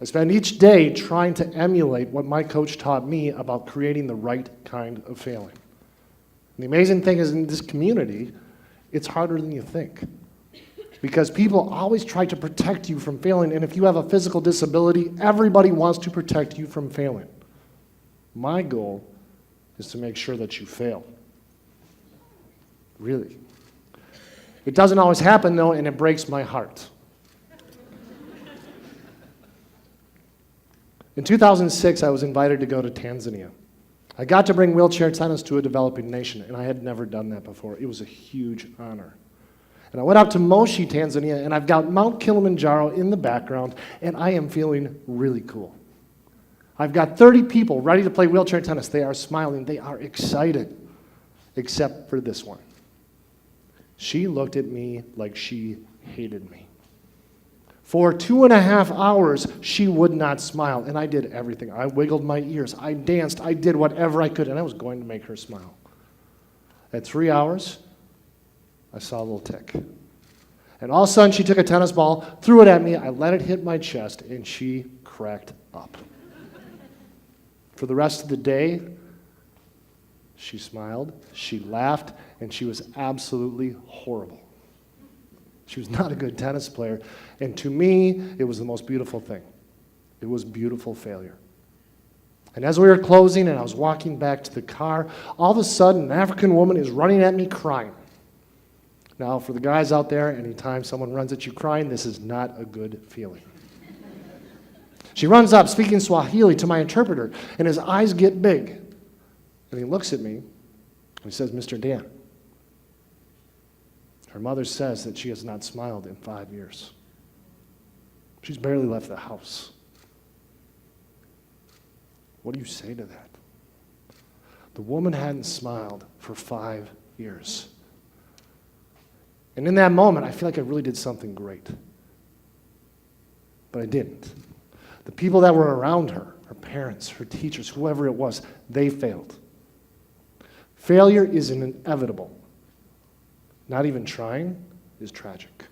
I spend each day trying to emulate what my coach taught me about creating the right kind of failing. And the amazing thing is, in this community, it's harder than you think. Because people always try to protect you from failing, and if you have a physical disability, everybody wants to protect you from failing. My goal is to make sure that you fail. Really. It doesn't always happen, though, and it breaks my heart. In 2006, I was invited to go to Tanzania. I got to bring wheelchair tennis to a developing nation, and I had never done that before. It was a huge honor. And I went out to Moshi, Tanzania, and I've got Mount Kilimanjaro in the background, and I am feeling really cool. I've got 30 people ready to play wheelchair tennis. They are smiling. They are excited, except for this one. She looked at me like she hated me. For 2.5 hours, she would not smile, and I did everything. I wiggled my ears, I danced, I did whatever I could, and I was going to make her smile. At 3 hours, I saw a little tick. And all of a sudden, she took a tennis ball, threw it at me, I let it hit my chest, and she cracked up. For the rest of the day, she smiled, she laughed, and she was absolutely horrible. She was not a good tennis player, and to me, it was the most beautiful thing. It was beautiful failure. And as we were closing and I was walking back to the car, all of a sudden, an African woman is running at me crying. Now, for the guys out there, anytime someone runs at you crying, this is not a good feeling. She runs up, speaking Swahili, to my interpreter, and his eyes get big. And he looks at me, and he says, "Mr. Dan, her mother says that she has not smiled in 5 years. She's barely left the house. What do you say to that?" The woman hadn't smiled for 5 years. And in that moment, I feel like I really did something great. But I didn't. The people that were around her, her parents, her teachers, whoever it was, they failed. Failure is inevitable. Not even trying is tragic.